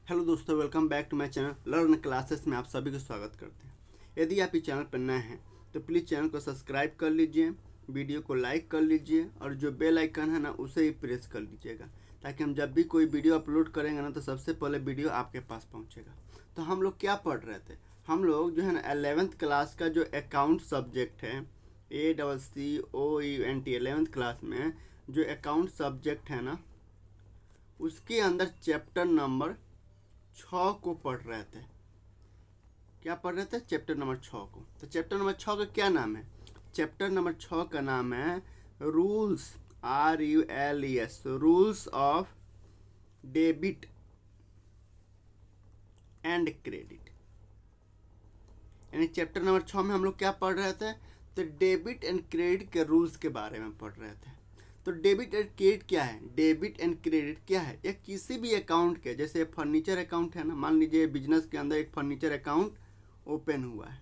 Hello दोस्तों, welcome back to my channel Learn Classes में आप सभी को स्वागत करते हैं। यदि आप इस चैनल पर नए हैं तो प्लीज़ चैनल को सब्सक्राइब कर लीजिए, वीडियो को लाइक कर लीजिए और जो बेल आइकन है ना उसे ही प्रेस कर लीजिएगा, ताकि हम जब भी कोई वीडियो अपलोड करेंगे ना तो सबसे पहले वीडियो आपके पास पहुँचेगा। तो हम लोग क्या पढ़ रहे थे, हम लोग जो है ना 11th क्लास का जो अकाउंट सब्जेक्ट है ACCOUNT 11th क्लास में जो अकाउंट सब्जेक्ट है ना उसके अंदर चैप्टर नंबर 6 को पढ़ रहे थे। क्या पढ़ रहे थे? चैप्टर नंबर 6 को। तो चैप्टर नंबर 6 का क्या नाम है? चैप्टर नंबर 6 का नाम है rules, RULES, rules of debit and credit. यानी चैप्टर नंबर 6 में हम लोग क्या पढ़ रहे थे? तो डेबिट एंड क्रेडिट के रूल्स के बारे में पढ़ रहे थे। तो डेबिट एंड क्रेडिट क्या है? डेबिट एंड क्रेडिट क्या है? ये किसी भी अकाउंट के, जैसे फर्नीचर अकाउंट है ना, मान लीजिए बिजनेस के अंदर एक फर्नीचर अकाउंट ओपन हुआ है,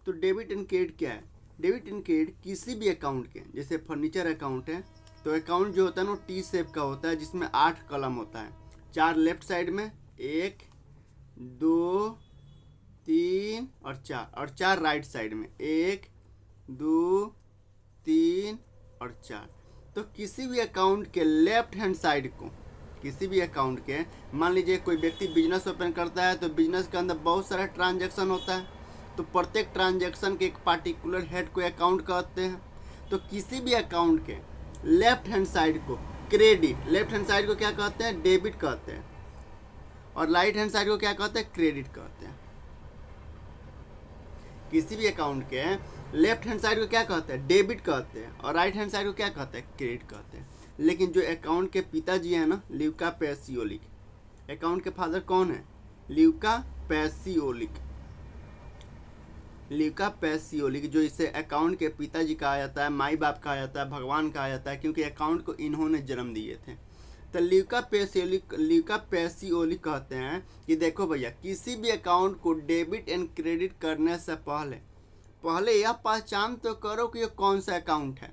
तो डेबिट एंड क्रेडिट क्या है? डेबिट एंड क्रेडिट किसी भी अकाउंट के, जैसे फर्नीचर अकाउंट है तो अकाउंट जो होता है ना टी शेप का होता है, जिसमें 8 कलम होता है, 4 लेफ्ट साइड में, 1 2 3 और 4 राइट साइड में, 1 2 3 और 4। तो किसी भी अकाउंट के लेफ्ट हैंड साइड को, किसी भी अकाउंट के, मान लीजिए कोई व्यक्ति बिजनेस ओपन करता है तो बिजनेस के अंदर बहुत सारा ट्रांजैक्शन होता है, तो प्रत्येक ट्रांजैक्शन के एक पार्टिकुलर हेड को अकाउंट कहते हैं। तो किसी भी अकाउंट के लेफ्ट हैंड साइड को क्रेडिट, लेफ्ट हैंड साइड को क्या कहते हैं? डेबिट कहते हैं, और राइट हैंड साइड को क्या कहते हैं? क्रेडिट कहते हैं। किसी भी अकाउंट के लेफ्ट हैंड साइड को क्या कहते हैं? डेबिट कहते हैं, और राइट हैंड साइड को क्या कहते हैं? क्रेडिट कहते हैं। लेकिन जो अकाउंट के पिताजी हैं ना, ल्यूका पैसिओलिक, अकाउंट के फादर कौन है? ल्यूका पैसिओलिक। ल्यूका पैसिओलिक, जो इसे अकाउंट के पिताजी कहा जाता है, माई बाप कहा जाता है, भगवान कहा जाता है, क्योंकि अकाउंट को इन्होंने जन्म दिए थे। तो ल्यूका पैसिओलिक कहते हैं कि देखो भैया, किसी भी अकाउंट को डेबिट एंड क्रेडिट करने से पहले यह पहचान तो करो कि ये कौन सा अकाउंट है,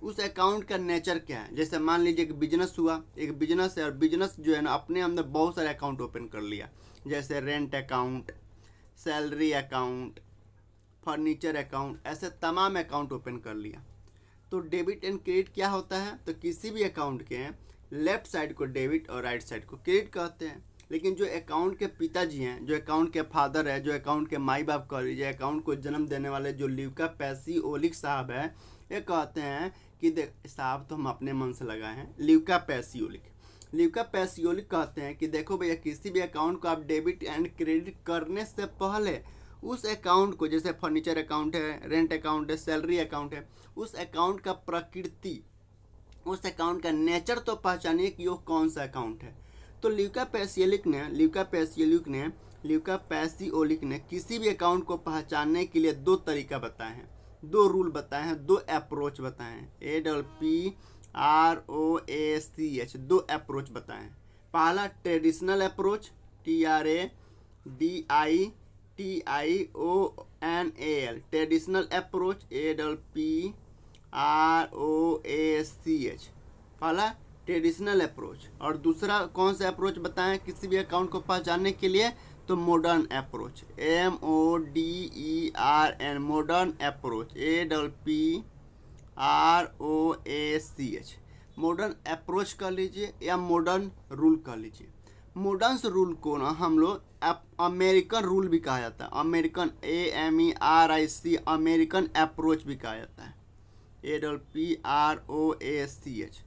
उस अकाउंट का नेचर क्या है। जैसे मान लीजिए कि बिजनेस हुआ, एक बिजनेस है, और बिजनेस जो है ना अपने अंदर बहुत सारे अकाउंट ओपन कर लिया, जैसे rent account, salary account, furniture account, ऐसे तमाम अकाउंट ओपन कर लिया। तो डेबिट एंड क्रेडिट क्या होता है? तो किसी भी अकाउंट के लेफ्ट साइड को डेबिट और राइट साइड को क्रेडिट कहते हैं। लेकिन जो अकाउंट के पिताजी हैं, जो अकाउंट के फादर है, जो अकाउंट के माई बाप कह लीजिए, अकाउंट को जन्म देने वाले जो ल्यूका पैसिओलिक साहब है, ये कहते हैं कि साहब तो हम अपने मन से लगाए हैं, ल्यूका पैसिओलिक कहते हैं कि देखो भैया, किसी भी अकाउंट को आप डेबिट एंड क्रेडिट करने से पहले उस अकाउंट को, जैसे फर्नीचर अकाउंट है, रेंट अकाउंट है, सैलरी अकाउंट है, उस अकाउंट का प्रकृति, उस अकाउंट का नेचर तो पहचानिए कि वो कौन सा अकाउंट है। तो ल्यूका पैसिओलिक ने किसी भी अकाउंट को पहचानने के लिए 2 तरीका बताए हैं, 2 रूल बताए हैं, 2 अप्रोच बताए हैं, APPROACH, 2 अप्रोच बताए हैं। पहला traditional approach, TRADITIONAL, traditional approach, APPROACH, पहला ट्रेडिशनल अप्रोच। और दूसरा कौन सा अप्रोच बताएं किसी भी अकाउंट को पहचानने के लिए? तो modern approach, MODERN, modern approach, APPROACH, modern approach कर लीजिए या मॉडर्न रूल कर लीजिए। मॉडर्न रूल को ना हम लोग अमेरिकन रूल भी कहा जाता है, अमेरिकन, AMERIC, अमेरिकन अप्रोच भी कहा जाता है, APPROACH।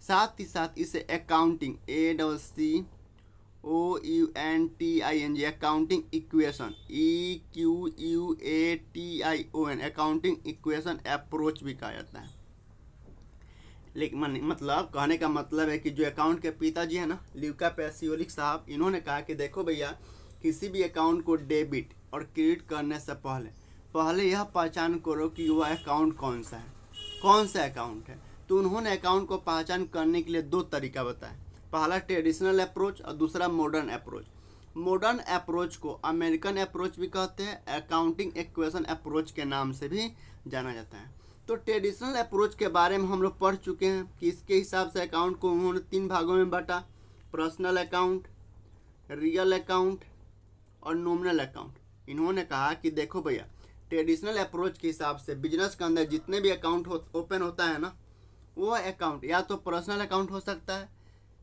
साथ ही साथ इसे accounting, ACCOUNTING, accounting equation, EQUATION, accounting equation approach भी कहा जाता है। लेकिन मतलब कहने का मतलब है कि जो अकाउंट के पिताजी है ना, ल्यूका पैसिओलिक साहब, इन्होंने कहा कि देखो भैया, किसी भी अकाउंट को डेबिट और क्रेडिट करने से पहले यह पहचान करो कि वह अकाउंट कौन सा है, कौन सा अकाउंट है। तो उन्होंने अकाउंट को पहचान करने के लिए 2 तरीका बताए, पहला ट्रेडिशनल अप्रोच और दूसरा मॉडर्न अप्रोच। मॉडर्न अप्रोच को अमेरिकन अप्रोच भी कहते हैं, अकाउंटिंग इक्वेशन अप्रोच के नाम से भी जाना जाता है। तो ट्रेडिशनल अप्रोच के बारे में हम लोग पढ़ चुके हैं कि इसके हिसाब से अकाउंट को उन्होंने 3 भागों में बांटा, पर्सनल अकाउंट, रियल अकाउंट और नॉमिनल अकाउंट। इन्होंने कहा कि देखो भैया, ट्रेडिशनल अप्रोच के हिसाब से बिजनेस के अंदर जितने भी अकाउंट ओपन होता है ना, वो अकाउंट या तो पर्सनल अकाउंट हो सकता है,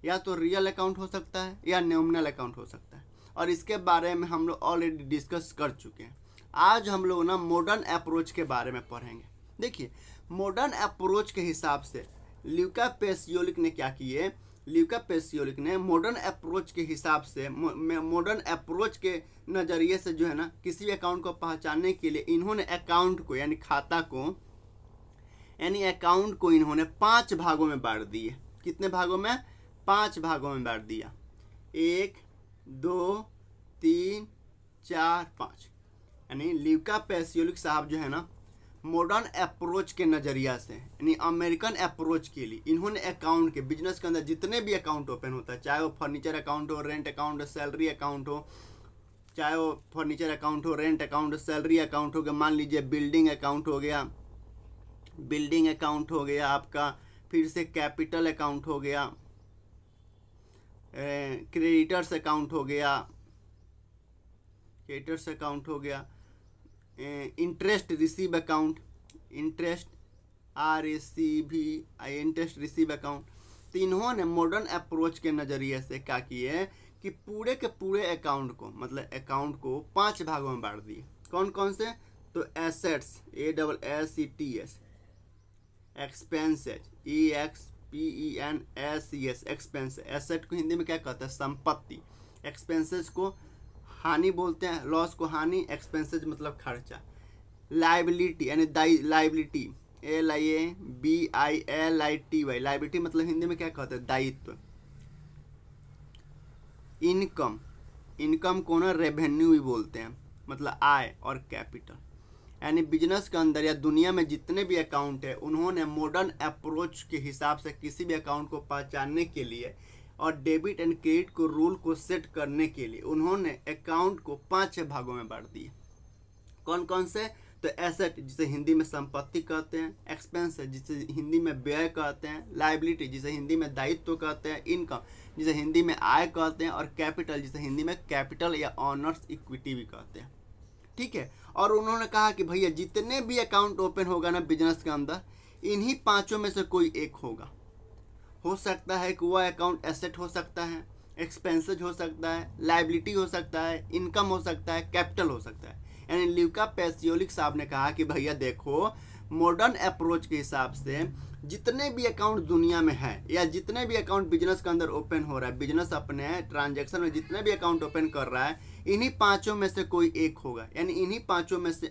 या तो रियल अकाउंट हो सकता है, या नॉमिनल अकाउंट हो सकता है। और इसके बारे में हम लोग ऑलरेडी डिस्कस कर चुके हैं। आज हम लोग ना मॉडर्न अप्रोच के बारे में पढ़ेंगे। देखिए, मॉडर्न अप्रोच के हिसाब से ल्यूका पेसियोलिक ने क्या किए, ल्यूका पेसियोलिक ने मॉडर्न अप्रोच के हिसाब से, मॉडर्न अप्रोच के नज़रिए से जो है ना, किसी भी अकाउंट को पहचानने के लिए इन्होंने अकाउंट को यानी खाता को यानी अकाउंट को इन्होंने 5 भागों में बांट दिए। कितने भागों में? 5 भागों में बांट दिया। 1 2 3 4 5। यानी ल्यूका पेसियोलिक साहब जो है ना, मॉडर्न अप्रोच के नज़रिया से यानी अमेरिकन अप्रोच के लिए इन्होंने अकाउंट के, बिजनेस के अंदर जितने भी अकाउंट ओपन होता है, चाहे वो फर्नीचर अकाउंट हो, रेंट अकाउंट हो, सैलरी अकाउंट हो, चाहे वो फर्नीचर अकाउंट हो, रेंट अकाउंट हो, सैलरी अकाउंट हो गया, मान लीजिए बिल्डिंग अकाउंट हो गया, बिल्डिंग अकाउंट हो गया आपका, फिर से कैपिटल अकाउंट हो गया, क्रेडिटर्स अकाउंट हो गया, क्रेडिटर्स अकाउंट हो गया, interest receive account, interest interest receive account. तो इन्होंने मॉडर्न अप्रोच के नज़रिए से क्या किए कि पूरे के पूरे अकाउंट को, मतलब अकाउंट को 5 भागों में बांट दिए। कौन कौन से? तो assets, ASSETS, expenses, EXPENSES, expense. Asset को हिंदी में क्या कहते हैं? संपत्ति। एक्सपेंसेज को हानि बोलते हैं, लॉस को हानि, एक्सपेंसेज मतलब खर्चा। लाइबिलिटी यानी लाइबिलिटी, LIABILITY, लाइबिलिटी मतलब हिंदी में क्या कहते हैं? दायित्व। इनकम, इनकम को ना रेवेन्यू भी बोलते हैं, मतलब आय। और कैपिटल, यानी बिजनेस के अंदर या दुनिया में जितने भी अकाउंट है, उन्होंने मॉडर्न अप्रोच के हिसाब से किसी भी अकाउंट को पहचानने के लिए और डेबिट एंड क्रेडिट को रूल को सेट करने के लिए उन्होंने अकाउंट को 5 भागों में बांट दिए। कौन कौन से? तो एसेट, जिसे हिंदी में संपत्ति कहते हैं, एक्सपेंस, जिसे हिंदी में व्यय कहते हैं, लाइबिलिटी, जिसे हिंदी में दायित्व कहते हैं, इनकम, जिसे हिंदी में आय कहते हैं, और कैपिटल, जिसे हिंदी में कैपिटल या ऑनर्स इक्विटी भी कहते हैं। ठीक है। और उन्होंने कहा कि भैया जितने भी अकाउंट ओपन होगा ना बिजनेस के अंदर, इन्हीं 5 में से कोई एक होगा। हो सकता है कि वह अकाउंट एसेट हो सकता है, एक्सपेंसेज हो सकता है, लाइबिलिटी हो सकता है, इनकम हो सकता है, कैपिटल हो सकता है। यानी ल्यूका पेसियोलिक साहब ने कहा कि भैया देखो, मॉडर्न अप्रोच के हिसाब से जितने भी अकाउंट दुनिया में है, या जितने भी अकाउंट बिजनेस के अंदर ओपन हो रहा है, बिजनेस अपने ट्रांजैक्शन में जितने भी अकाउंट ओपन कर रहा है, इन्हीं 5 में से कोई एक होगा। यानी इन्हीं पाँचों में से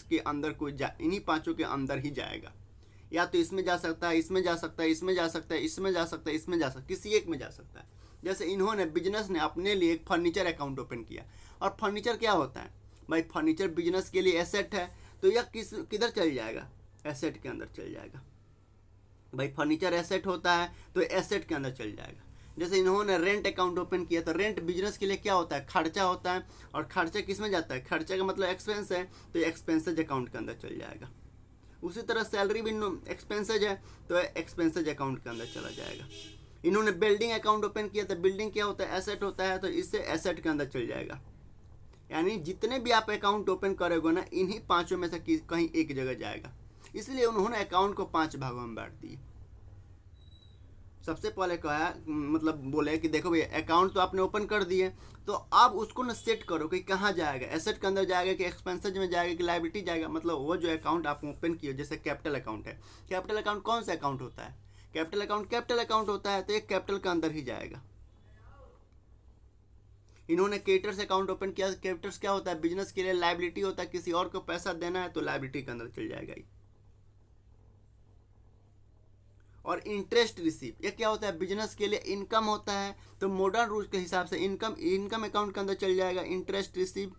के अंदर इन्हीं 5 के अंदर ही जाएगा। या तो इसमें जा सकता है, इसमें जा सकता है, इसमें जा सकता है, इसमें जा सकता है, इसमें जा सकता है, किसी एक में जा सकता है। जैसे इन्होंने, बिजनेस ने अपने लिए एक फर्नीचर अकाउंट ओपन किया। और फर्नीचर क्या होता है भाई? फर्नीचर बिजनेस के लिए एसेट है, तो यह किधर चल जाएगा? एसेट के अंदर चल जाएगा। भाई फर्नीचर एसेट होता है तो एसेट के अंदर चल जाएगा। जैसे इन्होंने रेंट अकाउंट ओपन किया, तो रेंट बिजनेस के लिए क्या होता है? खर्चा होता है। और खर्चा किस में जाता है? खर्चा का मतलब एक्सपेंस है, तो एक्सपेंसेज अकाउंट के अंदर चल जाएगा। उसी तरह सैलरी भी एक्सपेंसेज है, तो एक्सपेंसेज अकाउंट के अंदर चला जाएगा। इन्होंने बिल्डिंग अकाउंट ओपन किया, तो बिल्डिंग क्या होता है? एसेट होता है, तो इससे एसेट के अंदर चल जाएगा। यानी जितने भी आप अकाउंट ओपन करोगे ना, इन्हीं 5 में से कहीं एक जगह जाएगा। इसलिए उन्होंने अकाउंट को 5 भागों में बांट दिए। सबसे पहले कहा, मतलब बोले कि देखो भैया अकाउंट तो आपने ओपन कर दिए, तो आप उसको ना सेट करो कि कहाँ जाएगा, एसेट के अंदर जाएगा कि एक्सपेंसेज में जाएगा कि लायबिलिटी जाएगा। मतलब वो जो अकाउंट आप ओपन किए, जैसे कैपिटल अकाउंट है, कैपिटल अकाउंट कौन सा अकाउंट होता है? कैपिटल अकाउंट होता है, तो एक कैपिटल के अंदर ही जाएगा। इन्होंने क्रेडिटर्स अकाउंट ओपन किया। क्रेडिटर्स क्या होता है? बिजनेस के लिए लायबिलिटी होता है, किसी और को पैसा देना है तो लायबिलिटी के अंदर चल जाएगा। और इंटरेस्ट रिसीव, ये क्या होता है? बिजनेस के लिए इनकम होता है, तो मॉडर्न रूल्स के हिसाब से इनकम अकाउंट के अंदर चल जाएगा। Interest receive.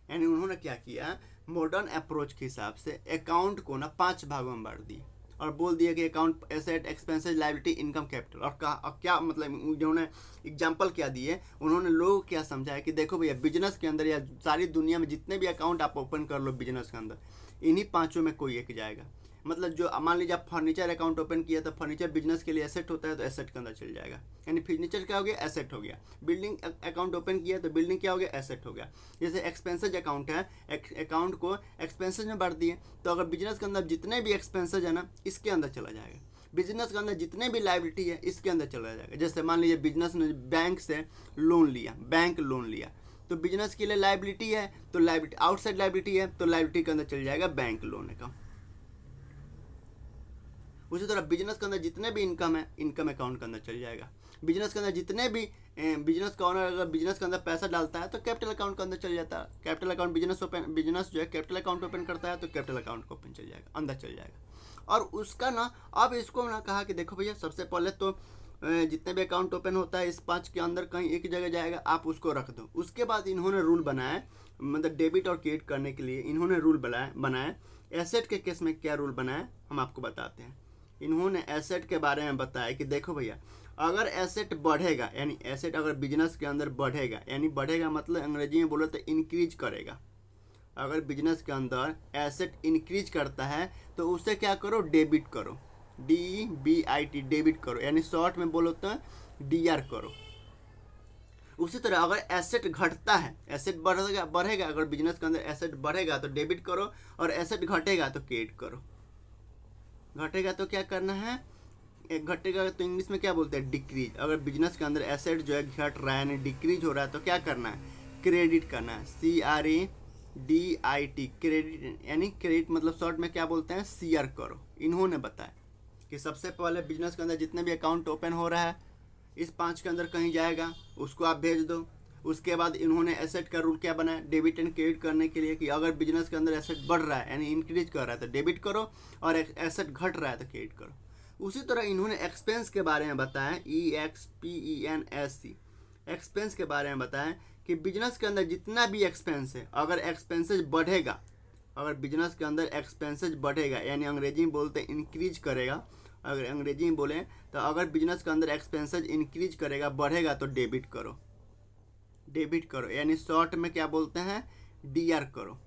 यानी उन्होंने क्या किया, मॉडर्न अप्रोच के हिसाब से अकाउंट को ना 5 भागों में बांट दिए और बोल दिया कि account asset, expenses, liability, income, capital. और क्या मतलब उन्होंने एग्जांपल क्या दिए, उन्होंने लोगों को क्या समझाया कि देखो भैया बिजनेस के अंदर या सारी दुनिया में जितने भी अकाउंट आप ओपन कर लो बिजनेस के अंदर, इन्हीं 5 में कोई एक जाएगा। मतलब जो मान लीजिए आप फर्नीचर अकाउंट ओपन किया तो फर्नीचर बिजनेस के लिए एसेट होता है तो एसेट के अंदर चल जाएगा, यानी फर्नीचर क्या हो गया, एसेट हो गया। बिल्डिंग अकाउंट ओपन किया तो बिल्डिंग क्या हो गया, एसेट हो गया। जैसे एक्सपेंसेज अकाउंट है, अकाउंट को एक्सपेंसेज में बांट दिए, तो अगर बिजनेस के अंदर जितने भी एक्सपेंसेज है ना इसके अंदर चला जाएगा। बिजनेस के अंदर जितने भी लायबिलिटी है इसके अंदर चला जाएगा। जैसे मान लीजिए बिजनेस ने बैंक से लोन लिया, बैंक लोन लिया, तो बिजनेस के लिए लायबिलिटी है, तो लायबिलिटी आउटसाइड लायबिलिटी है तो लायबिलिटी के अंदर चल जाएगा बैंक लोन अकाउंट। उसी तरह बिजनेस के अंदर जितने भी इनकम है इनकम अकाउंट के अंदर चल जाएगा। बिजनेस के अंदर जितने भी बिजनेस का ओनर अगर बिजनेस के अंदर पैसा डालता है तो कैपिटल अकाउंट के अंदर चल जाता है। कैपिटल अकाउंट बिजनेस जो है कैपिटल अकाउंट ओपन करता है तो कैपिटल अकाउंट को ओपन चल जाएगा, अंदर चल जाएगा। और उसका ना अब इसको ना कहा कि देखो भैया सबसे पहले तो जितने भी अकाउंट ओपन होता है इस 5 के अंदर कहीं एक जगह जाएगा, आप उसको रख दो। उसके बाद इन्होंने रूल बनाया, मतलब डेबिट और क्रेडिट करने के लिए इन्होंने रूल बनाया। एसेट के केस में क्या रूल बनाया हम आपको बताते हैं। इन्होंने एसेट के बारे में बताया कि देखो भैया अगर एसेट बढ़ेगा, यानी एसेट अगर बिजनेस के अंदर बढ़ेगा, यानी बढ़ेगा मतलब अंग्रेजी में बोलो तो इंक्रीज करेगा। अगर बिजनेस के अंदर एसेट इंक्रीज करता है तो उसे क्या करो, डेबिट करो, DBIT डेबिट करो, यानी शॉर्ट में बोलो तो DR करो। उसी तरह अगर एसेट घटता है, एसेट बढ़ेगा अगर बिजनेस के अंदर एसेट बढ़ेगा तो डेबिट करो, और एसेट घटेगा तो क्रेडिट करो। घटेगा तो क्या करना है, घटेगा तो इंग्लिश में क्या बोलते हैं, डिक्रीज। अगर बिजनेस के अंदर एसेट जो है घट रहा है यानी डिक्रीज हो रहा है तो क्या करना है, क्रेडिट करना है, CREDIT क्रेडिट, यानी क्रेडिट मतलब शॉर्ट में क्या बोलते हैं, CR करो। इन्होंने बताया कि सबसे पहले बिजनेस के अंदर जितने भी अकाउंट ओपन हो रहा है इस 5 के अंदर कहीं जाएगा, उसको आप भेज दो। उसके बाद इन्होंने एसेट का रूल क्या बनाया, डेबिट एंड क्रेडिट करने के लिए कि अगर बिजनेस के अंदर एसेट बढ़ रहा है यानी इंक्रीज कर रहा है तो डेबिट करो, और एसेट घट रहा है तो क्रेडिट करो। उसी तरह इन्होंने एक्सपेंस के बारे में बताया, EXPENS एक्सपेंस के बारे में बताया कि बिजनेस के अंदर जितना भी एक्सपेंस है अगर एक्सपेंसेज बढ़ेगा, अगर बिजनेस के अंदर एक्सपेंसेज बढ़ेगा यानी अंग्रेजी में बोलते हैं इंक्रीज करेगा, अगर अंग्रेजी में बोलें तो अगर बिजनेस के अंदर एक्सपेंसेज इंक्रीज करेगा बढ़ेगा तो डेबिट करो, डेबिट करो, यानी शॉर्ट में क्या बोलते हैं, DR करो।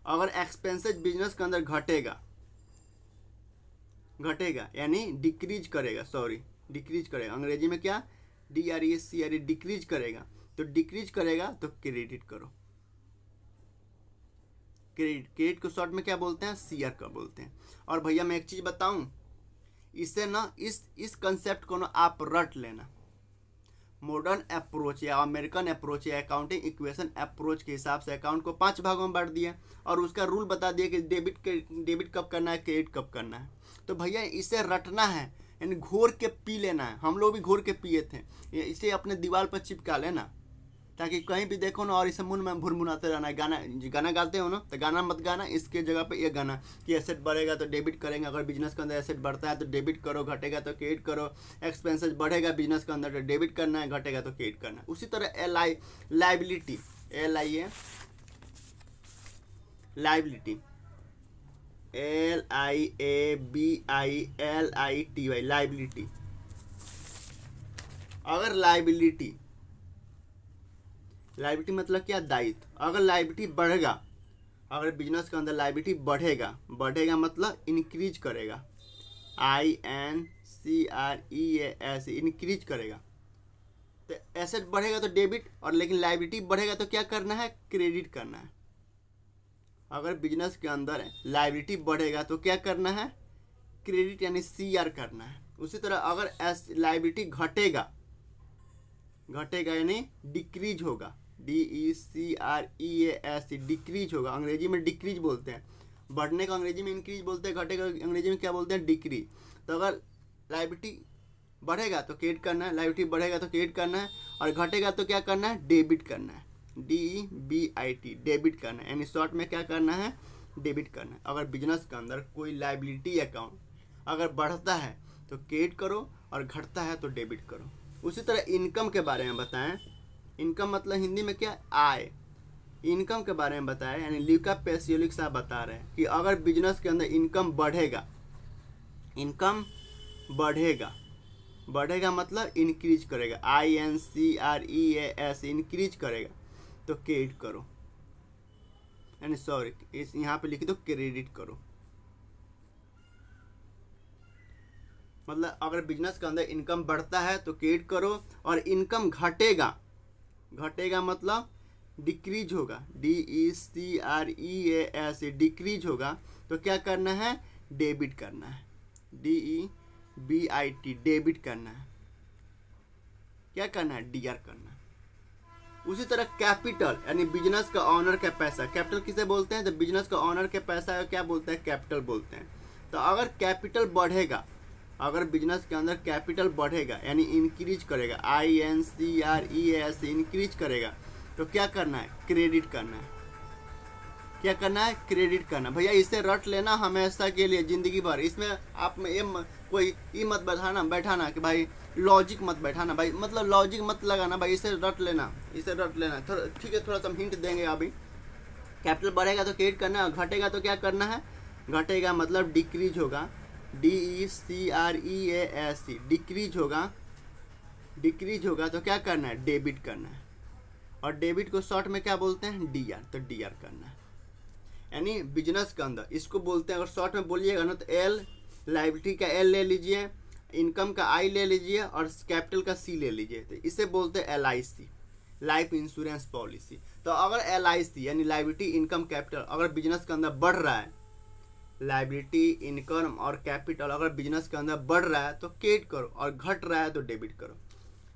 अगर एक्सपेंसेज बिजनेस के अंदर घटेगा यानी डिक्रीज करेगा, डिक्रीज करेगा, अंग्रेजी में क्या, DRECRE डिक्रीज करेगा, तो डिक्रीज करेगा तो क्रेडिट करो। क्रेडिट को शॉर्ट में क्या बोलते हैं, CR का बोलते हैं। और भैया मैं एक चीज़ बताऊं, इससे ना इस कंसेप्ट को ना आप रट लेना। मॉडर्न अप्रोच या अमेरिकन अप्रोच या अकाउंटिंग इक्वेशन अप्रोच के हिसाब से अकाउंट को 5 भागों में बांट दिया और उसका रूल बता दिया कि डेबिट कब करना है, क्रेडिट कब करना है। तो भैया इसे रटना है, यानी घोर के पी लेना है। हम लोग भी घोर के पिए थे, इसे अपने दीवार पर चिपका लेना ताकि कहीं भी देखो ना और इसे मुंह में भुनभुनाते रहना है। गाना गाते हो ना तो गाना मत गाना, इसके जगह पे ये गाना कि एसेट बढ़ेगा तो डेबिट करेंगे, अगर बिजनेस के अंदर एसेट बढ़ता है तो डेबिट करो, घटेगा तो क्रेडिट करो, एक्सपेंसेस बढ़ेगा बिजनेस के अंदर तो डेबिट करना है, घटेगा तो क्रेडिट करना है। उसी तरह लाइबिलिटी, LIABILITY लाइबिलिटी। अगर लाइबिलिटी मतलब क्या, दायित्व। अगर लाइबिलिटी बढ़ेगा, अगर बिजनेस के अंदर लाइबिलिटी बढ़ेगा मतलब इंक्रीज करेगा, INCREAS इंक्रीज करेगा, तो एसेट बढ़ेगा तो डेबिट, और लेकिन लाइबिलिटी बढ़ेगा तो क्या करना है, क्रेडिट करना है। अगर बिजनेस के अंदर लाइबिलिटी बढ़ेगा तो क्या करना है, क्रेडिट यानी CR करना है। उसी तरह अगर लाइबिलिटी घटेगा यानी डिक्रीज होगा, DECREAS डिक्रीज होगा, अंग्रेजी में डिक्रीज बोलते हैं। बढ़ने का अंग्रेजी में इंक्रीज बोलते हैं, घटेगा अंग्रेजी में क्या बोलते हैं, डिक्रीज। तो अगर लाइबिलिटी बढ़ेगा तो क्रेडिट करना है, लाइबिलिटी बढ़ेगा तो क्रेडिट करना है, और घटेगा तो क्या करना है, डेबिट करना है, DBIT डेबिट करना है, यानी शॉर्ट में क्या करना है, डेबिट करना है। अगर बिजनेस के अंदर कोई लाइबिलिटी अकाउंट अगर बढ़ता है तो क्रेडिट करो और घटता है तो डेबिट करो। उसी तरह इनकम के बारे में बताएं। इनकम मतलब हिंदी में क्या, आय। इनकम के बारे में बताएं, यानी ल्यूका पेसियोलिक साहब बता रहे हैं कि अगर बिजनेस के अंदर इनकम बढ़ेगा मतलब इंक्रीज करेगा, INCREAS इंक्रीज करेगा तो क्रेडिट करो, यानी इस यहाँ पे लिख दो क्रेडिट करो। मतलब अगर बिजनेस के अंदर इनकम बढ़ता है तो क्रेडिट करो, और इनकम घटेगा, घटेगा मतलब डिक्रीज होगा, DECREAS, डिक्रीज होगा, तो क्या करना है, डेबिट करना है, DEBIT, डेबिट करना है, क्या करना है, DR करना है। उसी तरह कैपिटल यानी बिजनेस का ऑनर का पैसा, कैपिटल किसे बोलते हैं, तो बिजनेस का ऑनर के पैसा क्या बोलते हैं, कैपिटल बोलते हैं। तो अगर कैपिटल बढ़ेगा, अगर बिजनेस के अंदर कैपिटल बढ़ेगा यानी इंक्रीज करेगा, INCREAS, इंक्रीज करेगा, तो क्या करना है, क्रेडिट करना है, क्या करना है, क्रेडिट करना। भैया इसे रट लेना हमेशा के लिए, जिंदगी भर। इसमें आप में ये कोई ये मत बैठाना कि भाई लॉजिक मत बैठाना भाई, मतलब लॉजिक मत लगाना भाई, इसे रट लेना, इसे रट लेना। थोड़ा ठीक है, थोड़ा सा हिंट देंगे अभी। कैपिटल बढ़ेगा तो क्रेडिट करना है, घटेगा तो क्या करना है, घटेगा मतलब डिक्रीज होगा, DECREAS, डिक्रीज होगा, डिक्रीज होगा तो क्या करना है, डेबिट करना है। और डेबिट को शॉर्ट में क्या बोलते हैं, DR, तो DR करना है। यानी बिजनेस के अंदर इसको बोलते हैं, अगर शॉर्ट में बोलिएगा ना तो L, लाइबिलिटी का L ले लीजिए, इनकम का I ले लीजिए, और कैपिटल का C ले लीजिए, तो इसे बोलते हैं LIC, लाइफ इंश्योरेंस पॉलिसी। तो अगर LIC यानी लाइबिलिटी इनकम कैपिटल अगर बिजनेस के अंदर बढ़ रहा है, लाइबिलिटी इनकम और कैपिटल अगर बिजनेस के अंदर बढ़ रहा है तो क्रेडिट करो, और घट रहा है तो डेबिट करो।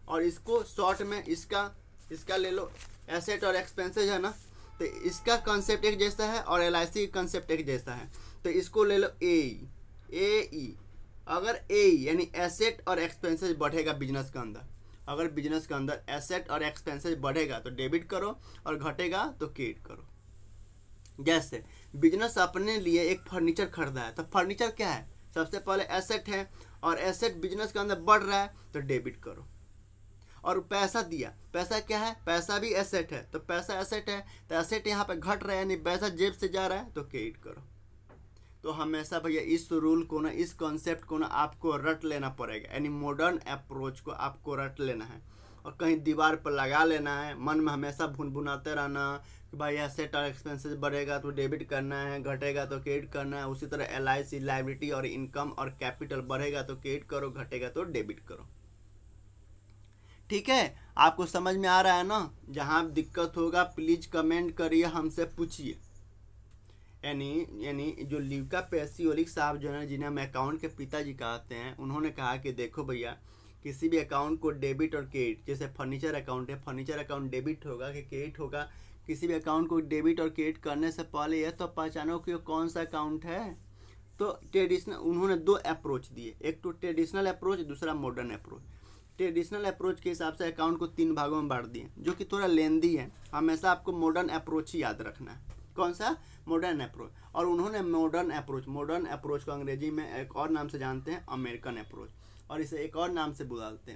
और इसको शॉर्ट में इसका ले लो, एसेट और एक्सपेंसेज है ना, तो इसका कॉन्सेप्ट एक जैसा है और LIC का कॉन्सेप्ट एक जैसा है, तो इसको ले लो AE। अगर AE यानी एसेट और एक्सपेंसेज बढ़ेगा बिजनेस के अंदर, अगर बिजनेस के अंदर एसेट और एक्सपेंसेज बढ़ेगा तो डेबिट करो, और घटेगा तो क्रेडिट करो। जैसे बिजनेस अपने लिए एक फर्नीचर खरीदा है, तो फर्नीचर क्या है, सबसे पहले एसेट है, और एसेट बिजनेस के अंदर बढ़ रहा है तो डेबिट करो। और पैसा दिया, पैसा क्या है, पैसा भी एसेट है, तो पैसा एसेट है तो एसेट यहाँ पे घट रहा है यानी पैसा जेब से जा रहा है तो क्रेडिट करो। तो हमेशा भैया इस रूल को ना, इस कॉन्सेप्ट को ना आपको रट लेना पड़ेगा, यानी मॉडर्न अप्रोच को आपको रट लेना है, और कहीं दीवार पर लगा लेना है, मन में हमेशा भुनभुनाते रहना कि भाई एसेट और एक्सपेंसेस बढ़ेगा तो डेबिट करना है, घटेगा तो क्रेडिट करना है। उसी तरह LIC लाइबिलिटी और इनकम और कैपिटल बढ़ेगा तो क्रेडिट करो, घटेगा तो डेबिट करो। ठीक है, आपको समझ में आ रहा है ना। जहाँ दिक्कत होगा प्लीज कमेंट करिए, हमसे पूछिए। यानी जो लिवका पेसियोलिक साहब जो है, जिन्हें हम अकाउंट के पिताजी कहते हैं, उन्होंने कहा कि देखो भैया किसी भी अकाउंट को डेबिट और क्रेडिट, जैसे फर्नीचर अकाउंट है, फर्नीचर अकाउंट डेबिट होगा कि क्रेडिट होगा। किसी भी अकाउंट को डेबिट और क्रेडिट करने से पहले यह तो पहचानो कि कौन सा अकाउंट है। तो ट्रेडिशनल उन्होंने 2 अप्रोच दिए, एक तो ट्रेडिशनल अप्रोच, दूसरा मॉडर्न अप्रोच। ट्रेडिशनल अप्रोच के हिसाब से अकाउंट को 3 भागों में बांट दिए, जो कि थोड़ा लेंदी है। हमेशा आपको मॉडर्न अप्रोच ही याद रखना है। कौन सा, मॉडर्न अप्रोच। और उन्होंने मॉडर्न अप्रोच को अंग्रेजी में एक और नाम से जानते हैं, अमेरिकन अप्रोच, और इसे एक और नाम से बुलाते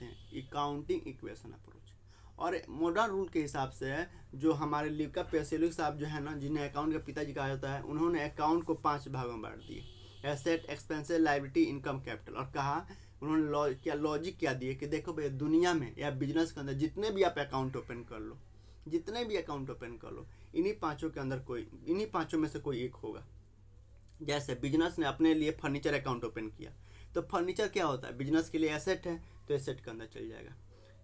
हैं अकाउंटिंग इक्वेशन अप्रोच। और मॉडर्न रूल के हिसाब से जो हमारे लिवका पेसियोलिक साहब जो है ना, जिन्हें अकाउंट के पिताजी कहा जाता है, उन्होंने अकाउंट को 5 भागों में बांट दिए, asset, expenses, liability, income, capital. और कहा उन्होंने लॉजिक क्या दिए कि देखो भैया दुनिया में या बिजनेस के अंदर जितने भी आप अकाउंट ओपन कर लो, इन्हीं पांचों में से कोई एक होगा। जैसे बिजनेस ने अपने लिए फर्नीचर अकाउंट ओपन किया, तो फर्नीचर क्या होता है, बिजनेस के लिए एसेट है तो एसेट के अंदर चल जाएगा।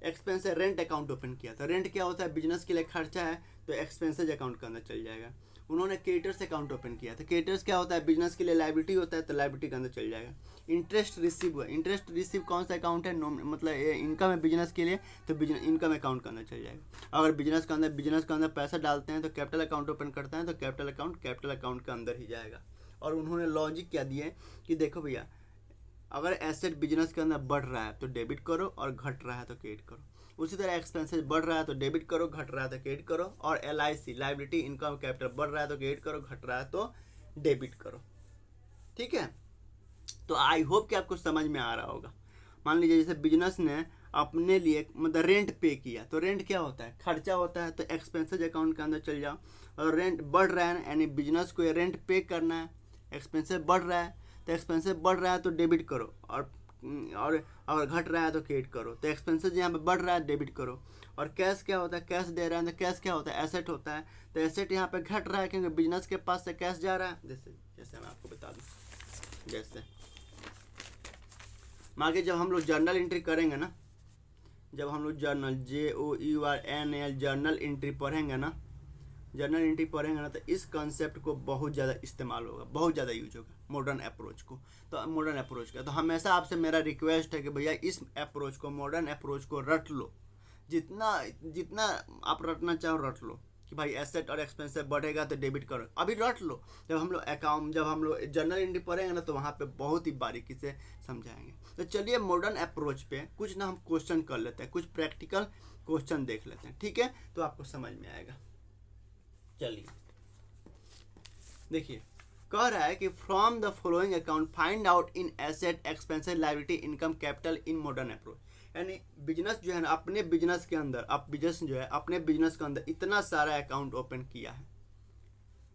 एक्सपेंस रेंट अकाउंट ओपन किया, तो रेंट क्या होता है, बिजनेस के लिए खर्चा है तो एक्सपेंसेज अकाउंट के अंदर चल जाएगा। उन्होंने क्रेडिटर्स अकाउंट ओपन किया, तो क्रेडिटर्स क्या होता है, बिजनेस के लिए लायबिलिटी होता है तो लायबिलिटी के अंदर चल जाएगा। इंटरेस्ट रिसीव कौन सा अकाउंट है, मतलब इनकम है बिजनेस के लिए तो इनकम अकाउंट के अंदर चल जाएगा। अगर बिजनेस के अंदर पैसा डालते हैं तो कैपिटल अकाउंट ओपन करते हैं तो कैपिटल अकाउंट के अंदर ही जाएगा। और उन्होंने लॉजिक क्या दिए कि देखो भैया अगर एसेट बिजनेस के अंदर बढ़ रहा है तो डेबिट करो, और घट रहा है तो क्रेडिट करो। उसी तरह एक्सपेंसेस बढ़ रहा है तो डेबिट करो, घट रहा है तो क्रेडिट करो। और LIC लायबिलिटी इनकम कैपिटल बढ़ रहा है तो क्रेडिट करो, घट रहा है तो डेबिट करो। ठीक है, तो आई होप कि आपको समझ में आ रहा होगा। मान लीजिए जैसे बिजनेस ने अपने लिए मतलब रेंट पे किया, तो रेंट क्या होता है, खर्चा होता है, तो एक्सपेंसेज अकाउंट के अंदर चल जाओ। और रेंट बढ़ रहा है यानी बिजनेस को रेंट पे करना है, एक्सपेंसेस बढ़ रहा है तो एक्सपेंसेस बढ़ रहा है तो डेबिट करो, और अगर घट रहा है तो क्रेडिट करो। तो एक्सपेंसेस यहाँ पे बढ़ रहा है डेबिट करो। और कैश क्या होता है, कैश दे रहा है तो कैश क्या होता है, एसेट होता है, तो एसेट यहाँ पे घट रहा है क्योंकि बिजनेस के पास से कैश जा रहा है। जैसे मैं आपको बता दूँ, जैसे आगे जब हम लोग जर्नल एंट्री करेंगे ना, जब हम लोग जर्नल JOURNAL जर्नल एंट्री पढ़ेंगे ना, जर्नल एंट्री पढ़ेंगे ना, तो इस कॉन्सेप्ट को बहुत ज़्यादा इस्तेमाल होगा, बहुत ज़्यादा यूज होगा मॉडर्न अप्रोच को। तो मॉडर्न अप्रोच का तो हमेशा आपसे मेरा रिक्वेस्ट है कि भैया इस अप्रोच को, मॉडर्न अप्रोच को रट लो, जितना जितना आप रटना चाहो रट लो कि भाई एसेट और एक्सपेंस बढ़ेगा तो डेबिट करो, अभी रट लो। जब हम लोग जर्नल एंट्री पढ़ेंगे ना, तो वहाँ पे बहुत ही बारीकी से समझाएंगे। तो चलिए मॉडर्न अप्रोच पे कुछ ना हम क्वेश्चन कर लेते हैं, कुछ प्रैक्टिकल क्वेश्चन देख लेते हैं, ठीक है, तो आपको समझ में आएगा। चलिए देखिए, कह रहा है कि from the following account find out in asset, expenses, liability, income, capital in modern approach. यानी बिजनेस जो है ना, अपने बिजनेस के अंदर, अब बिजनेस जो है अपने बिजनेस के अंदर इतना सारा अकाउंट ओपन किया है,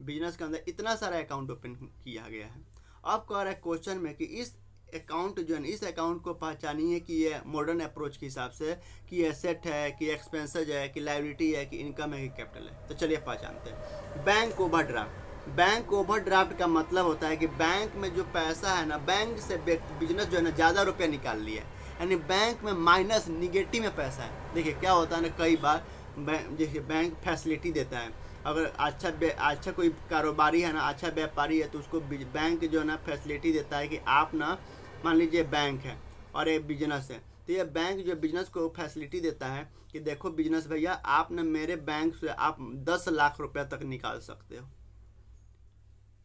बिजनेस के अंदर इतना सारा अकाउंट ओपन किया गया है। अब कह रहा है क्वेश्चन में कि इस अकाउंट जो है, इस अकाउंट को पहचानिए कि ये मॉडर्न अप्रोच के हिसाब से कि एसेट है, कि एक्सपेंसेज है, कि लायबिलिटी है, कि इनकम है, कि कैपिटल है। तो चलिए पहचानते हैं। Bank overdraft. बैंक ओवरड्राफ्ट का मतलब होता है कि बैंक में जो पैसा है ना, बैंक से बिजनेस जो है ना ज़्यादा रुपया निकाल लिया, यानी बैंक में माइनस निगेटिव में पैसा है। देखिए क्या होता है ना, कई बार देखिए बैंक फैसिलिटी देता है, अगर अच्छा कोई कारोबारी है ना, अच्छा व्यापारी है, तो उसको बैंक जो है ना फैसिलिटी देता है कि आप ना, मान लीजिए बैंक है और एक बिजनेस है, तो ये बैंक जो बिजनेस को फैसिलिटी देता है कि देखो बिजनेस भैया, आप ना मेरे बैंक से आप 10 लाख रुपया तक निकाल सकते हो,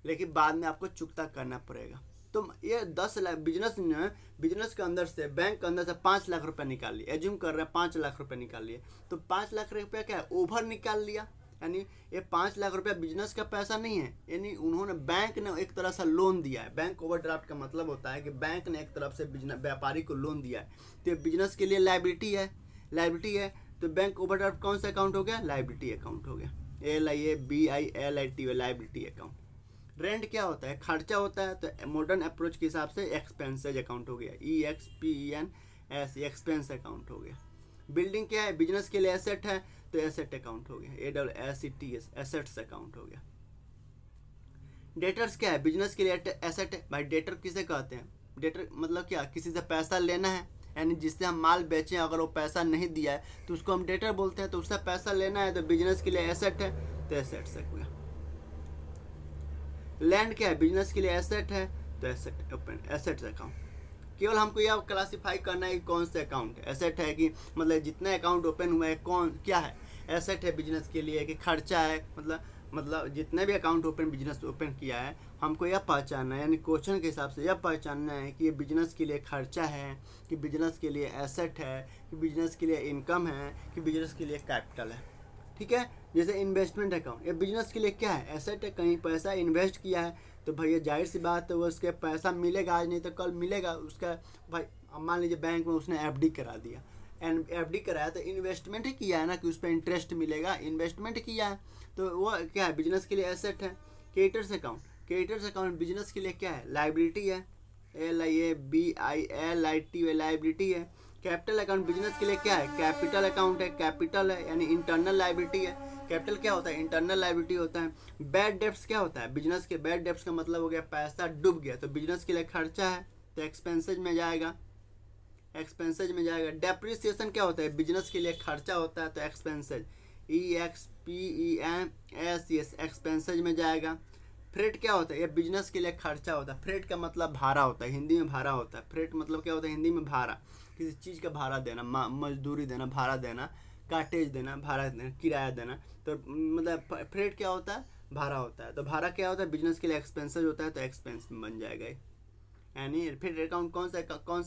लेकिन बाद में आपको चुकता करना पड़ेगा। तो ये 10 लाख बिजनेस के अंदर से, बैंक के अंदर से 5 लाख रुपया निकाल लिया, एज्यूम कर रहे हैं 5 लाख रुपया निकाल लिए, तो 5 लाख रुपया क्या है, ओवर निकाल लिया। यानी ये 5 लाख रुपया बिजनेस का पैसा नहीं है, यानी उन्होंने, बैंक ने एक तरह से लोन दिया है। बैंक ओवरड्राफ्ट का मतलब होता है कि बैंक ने एक तरफ से व्यापारी को लोन दिया है, तो ये बिजनेस के लिए लायबिलिटी है। तो बैंक ओवरड्राफ्ट कौन सा अकाउंट हो गया, लायबिलिटी अकाउंट हो गया, LIABILIT लायबिलिटी अकाउंट। रेंट क्या होता है, खर्चा होता है, तो मॉडर्न अप्रोच के हिसाब से एक्सपेंसेज अकाउंट हो गया, EXPENS एक्सपेंस अकाउंट हो गया। बिल्डिंग क्या है, बिजनेस के लिए एसेट है, तो एसेट अकाउंट हो गया, ASSETS एसेट्स अकाउंट हो गया। डेटर्स क्या है, बिजनेस के लिए एसेट है। भाई डेटर किसे कहते हैं, डेटर मतलब क्या, किसी से पैसा लेना है, यानी जिससे हम माल बेचें, अगर वो पैसा नहीं दिया है तो उसको हम डेटर बोलते हैं, तो उससे पैसा लेना है, तो बिजनेस के लिए एसेट है, तो एसेट्स हो गया। लैंड क्या है, बिजनेस के लिए एसेट है, तो एसेट्स अकाउंट। केवल हमको यह क्लासिफाई करना है कि कौन से अकाउंट एसेट है, कि मतलब जितने अकाउंट ओपन हुए हैं कौन क्या है, एसेट है बिजनेस के लिए, कि खर्चा है, मतलब जितने भी अकाउंट बिजनेस ओपन किया है, हमको यह पहचानना है, यानी क्वेश्चन के हिसाब से यह पहचानना है कि ये बिजनेस के लिए खर्चा है, कि बिजनेस के लिए एसेट है, कि बिजनेस के लिए इनकम है, कि बिजनेस के लिए कैपिटल है। ठीक है, जैसे इन्वेस्टमेंट अकाउंट, ये बिजनेस के लिए क्या है, एसेट है, कहीं पैसा इन्वेस्ट किया है, तो भैया जाहिर सी बात है वो उसके पैसा मिलेगा, आज नहीं तो कल मिलेगा उसका। भाई मान लीजिए बैंक में उसने FD करा दिया, FD कराया तो इन्वेस्टमेंट ही किया है ना, कि उस पर इंटरेस्ट मिलेगा, इन्वेस्टमेंट किया है, तो वो क्या है, बिजनेस के लिए एसेट है। क्रेडिटर्स अकाउंट बिजनेस के लिए क्या है, लायबिलिटी है, LIABILIT लायबिलिटी है। कैपिटल अकाउंट बिजनेस के लिए क्या है, कैपिटल अकाउंट है, कैपिटल है, यानी इंटरनल लायबिलिटी है। कैपिटल क्या होता है, इंटरनल लायबिलिटी होता है। बैड डेब्ट्स क्या होता है, बिजनेस के बैड डेब्ट्स का मतलब हो गया पैसा डूब गया, तो बिजनेस के लिए खर्चा है, तो एक्सपेंसेज में जाएगा। डेप्रिसिएशन क्या होता है, बिजनेस के लिए खर्चा होता है, तो एक्सपेंसेज, EXPENS एक्सपेंसेज में जाएगा। फ्रेट क्या होता है, ये बिजनेस के लिए खर्चा होता है। फ्रेट का मतलब भाड़ा होता है, हिंदी में भाड़ा होता है। फ्रेट मतलब क्या होता है, हिंदी में भाड़ा, किसी चीज़ का भाड़ा देना, मजदूरी देना, भाड़ा देना, काटेज देना, भाड़ा देना, किराया देना, तो मतलब फ्रेट क्या होता है, भाड़ा होता है। तो भाड़ा क्या होता है, बिजनेस के लिए एक्सपेंसेज होता है, तो एक्सपेंस बन जाएगा, यानी फ्रेट अकाउंट कौन सा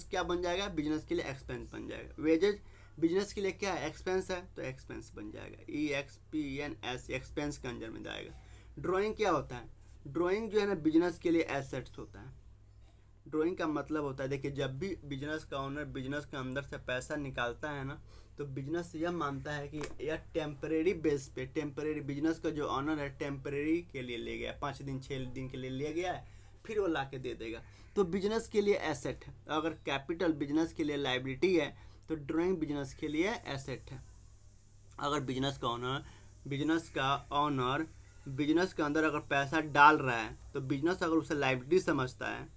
क्या बन जाएगा, बिजनेस के लिए एक्सपेंस बन जाएगा। वेजेज बिजनेस के लिए क्या है, एक्सपेंस है, तो एक्सपेंस बन जाएगा, EXPENS एक्सपेंस के अंदर में जाएगा। ड्राइंग क्या होता है, ड्राइंग जो है ना बिजनेस के लिए एसेट्स होता है। ड्राइंग का मतलब होता है, देखिए जब भी बिजनेस का ओनर बिजनेस के अंदर से पैसा निकालता है ना, तो बिजनेस यह मानता है कि यह टेम्परेरी बेस पे, टेम्परेरी बिजनेस का जो ऑनर है टेम्परेरी के लिए ले गया, 5 दिन 6 दिन के लिए ले गया है, फिर वो ला के दे देगा, तो बिजनेस के लिए एसेट है। अगर कैपिटल बिजनेस के लिए लायबिलिटी है, तो ड्राइंग बिजनेस के लिए एसेट है। अगर बिजनेस का ऑनर बिजनेस के अंदर अगर पैसा डाल रहा है, तो बिजनेस अगर उसे लायबिलिटी समझता है,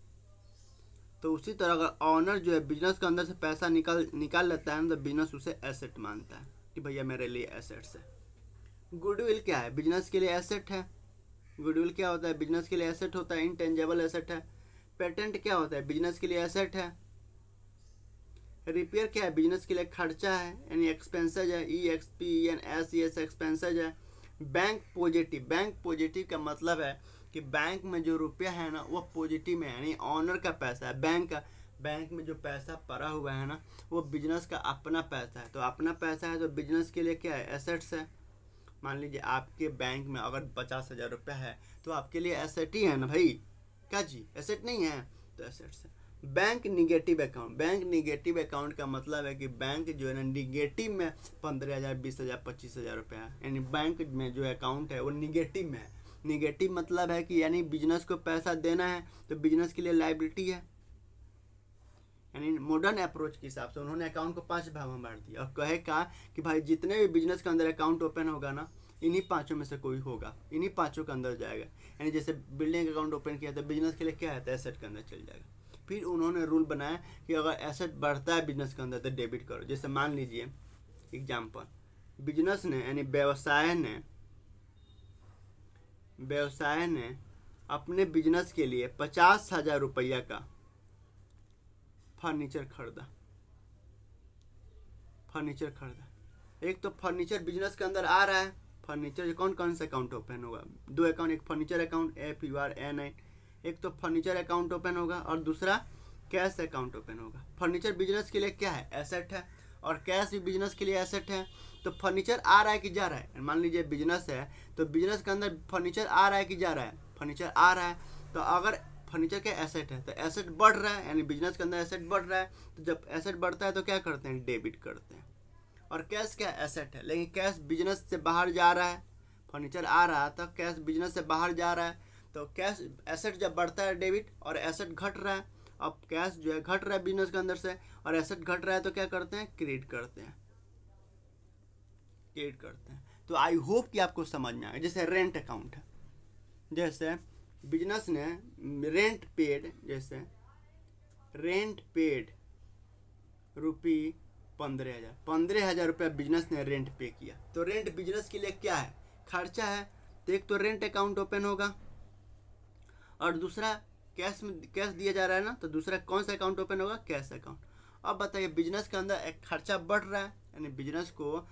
तो उसी तरह अगर ऑनर जो है बिजनेस के अंदर से पैसा निकाल लेता है तो बिजनेस उसे एसेट मानता है कि भैया मेरे लिए एसेट्स है। गुडविल क्या है? बिजनेस के लिए एसेट है। गुडविल क्या होता है? बिजनेस के लिए एसेट होता है, इंटेंजेबल एसेट है। पेटेंट क्या होता है? बिजनेस के लिए एसेट है। रिपेयर क्या है? बिजनेस के लिए खर्चा है, यानी एक्सपेंसेज है, EXPENSES एक्सपेंसेज है। बैंक पॉजिटिव का मतलब है कि बैंक में जो रुपया है ना वो पॉजिटिव में है, यानी ऑनर का पैसा है, बैंक में जो पैसा पड़ा हुआ है ना वो बिजनेस का अपना पैसा है। तो अपना पैसा है तो बिजनेस के लिए क्या है? एसेट्स है। मान लीजिए आपके बैंक में अगर 50,000 रुपया है तो आपके लिए एसेट ही है ना भाई, क्या जी एसेट नहीं है? तो एसेट्स है। बैंक निगेटिव अकाउंट का मतलब है कि बैंक जो है ना निगेटिव में 15,000, 20,000, 25,000 रुपया है, यानी बैंक में जो अकाउंट है वो निगेटिव में है। निगेटिव मतलब है कि यानी बिजनेस को पैसा देना है तो बिजनेस के लिए लायबिलिटी है। यानी मॉडर्न अप्रोच के हिसाब से उन्होंने अकाउंट को 5 भागों में बांट दिया और कहा कि भाई जितने भी बिजनेस के अंदर अकाउंट ओपन होगा ना इन्हीं 5 में से कोई होगा, इन्हीं 5 के अंदर जाएगा। यानी जैसे बिल्डिंग अकाउंट ओपन किया तो बिजनेस के लिए क्या है? एसेट के अंदर चल जाएगा। फिर उन्होंने रूल बनाया कि अगर एसेट बढ़ता है बिजनेस के अंदर तो डेबिट करो। जैसे मान लीजिए एग्जाम्पल, बिजनेस ने यानी व्यवसाय ने अपने बिजनेस के लिए 50,000 रुपया का फर्नीचर खरीदा। एक तो फर्नीचर बिजनेस के अंदर आ रहा है, फर्नीचर कौन कौन सा अकाउंट ओपन होगा? 2 अकाउंट, एक फर्नीचर अकाउंट FURN, एक तो फर्नीचर अकाउंट ओपन होगा और दूसरा कैश अकाउंट ओपन होगा। फर्नीचर बिजनेस के लिए क्या है? एसेट है, और कैश भी बिजनेस के लिए एसेट है। तो फर्नीचर आ रहा है कि जा रहा है? मान लीजिए बिजनेस है तो बिजनेस के अंदर फर्नीचर आ रहा है कि जा रहा है? फर्नीचर आ रहा है। तो अगर फर्नीचर का एसेट है तो एसेट बढ़ रहा है, यानी बिजनेस के अंदर एसेट बढ़ रहा है। तो जब एसेट बढ़ता है तो क्या करते हैं? डेबिट करते हैं। और कैश क्या एसेट है, लेकिन कैश बिजनेस से बाहर जा रहा है। फर्नीचर आ रहा है तो कैश बिजनेस से बाहर जा रहा है, तो कैश एसेट जब बढ़ता है डेबिट, और एसेट घट रहा है। अब कैश जो है घट रहा है बिजनेस के अंदर से और एसेट घट रहा है तो क्या करते हैं? क्रेडिट करते हैं। तो आई होप कि आपको समझ में आए। जैसे रेंट अकाउंट है, जैसे बिजनेस ने रेंट पेड रुपी 15,000 रुपया बिजनेस ने रेंट पे किया। तो रेंट बिजनेस के लिए क्या है? खर्चा है। तो एक तो रेंट अकाउंट ओपन होगा और दूसरा कैश दिया जा रहा है ना, तो दूसरा कौन सा अकाउंट ओपन होगा? Cash account. अब बताइए बिजनेस के अंदर एक खर्चा बढ़ रहा है, यानी बिजनेस को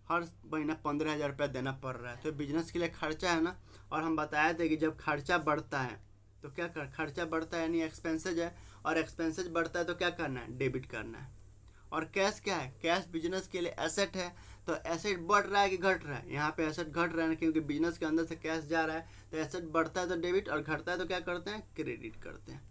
हर महीना 15,000 रुपया देना पड़ रहा है, तो बिजनेस के लिए खर्चा है ना। और हम बताए थे कि जब खर्चा बढ़ता है तो क्या खर्चा बढ़ता है यानी एक्सपेंसेज है, और एक्सपेंसेज बढ़ता है तो क्या करना है? डेबिट करना है। और कैश क्या है? कैश बिजनेस के लिए एसेट है। तो एसेट बढ़ रहा है कि घट रहा है? यहाँ पे एसेट घट रहा है, क्योंकि बिजनेस के अंदर से कैश जा रहा है। तो एसेट बढ़ता है तो डेबिट, और घटता है तो क्या करते हैं? क्रेडिट करते हैं।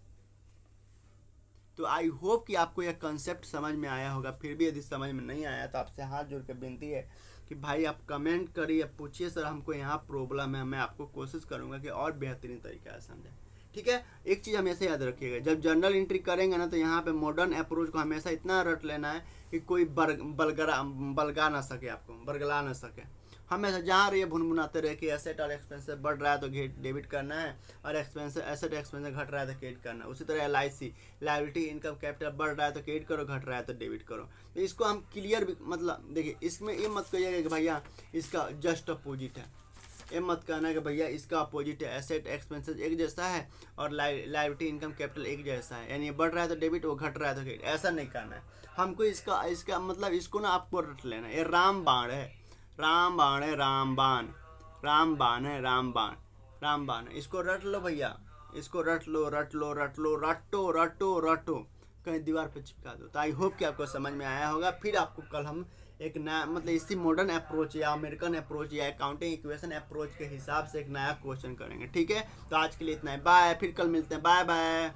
तो आई होप कि आपको यह कंसेप्ट समझ में आया होगा। फिर भी यदि समझ में नहीं आया तो आपसे हाथ जोड़ के विनती है कि भाई आप कमेंट करिए, पूछिए सर हमको यहाँ प्रॉब्लम है, मैं आपको कोशिश करूँगा कि और बेहतरीन तरीका से समझें। ठीक है, एक चीज़ हमेशा याद रखिएगा, जब जर्नल एंट्री करेंगे ना तो यहाँ पे मॉडर्न अप्रोच को हमेशा इतना रट लेना है कि कोई बलगा ना सके, आपको बरगला ना सके। हमेशा जहाँ रहिए भुनभुनाते रहे कि एसेट और एक्सपेंसेस बढ़ रहा है तो डेबिट करना है, और एसेट एक्सपेंसेस घट रहा है तो क्रेडिट करना है। उसी तरह LIC लायबिलिटी इनकम कैपिटल बढ़ रहा है तो क्रेडिट करो, घट रहा है तो डेबिट करो। तो इसको हम क्लियर मतलब देखिए, इसमें ये मत कहिएगा कि भैया इसका जस्ट अपोजिट है, ये मत कहना कि भैया इसका अपोजिट है, एसेट एक्सपेंसेस एक जैसा है और लायबिलिटी इनकम कैपिटल एक जैसा है, यानी ये बढ़ रहा है तो डेबिट, वो घट रहा है तो क्रेडिट। ऐसा नहीं करना है हमको। इसका मतलब इसको ना आपको रट लेना है। ये रामबाण है, रामबाण है, इसको रट लो भैया, इसको रट लो, रटो, कहीं दीवार पे चिपका दो। तो आई होप कि आपको समझ में आया होगा। फिर आपको कल हम एक नया मतलब इसी मॉडर्न अप्रोच या अमेरिकन अप्रोच या अकाउंटिंग इक्वेशन अप्रोच के हिसाब से एक नया क्वेश्चन करेंगे। ठीक है, तो आज के लिए इतना है, बाय। फिर कल मिलते हैं, बाय बाय।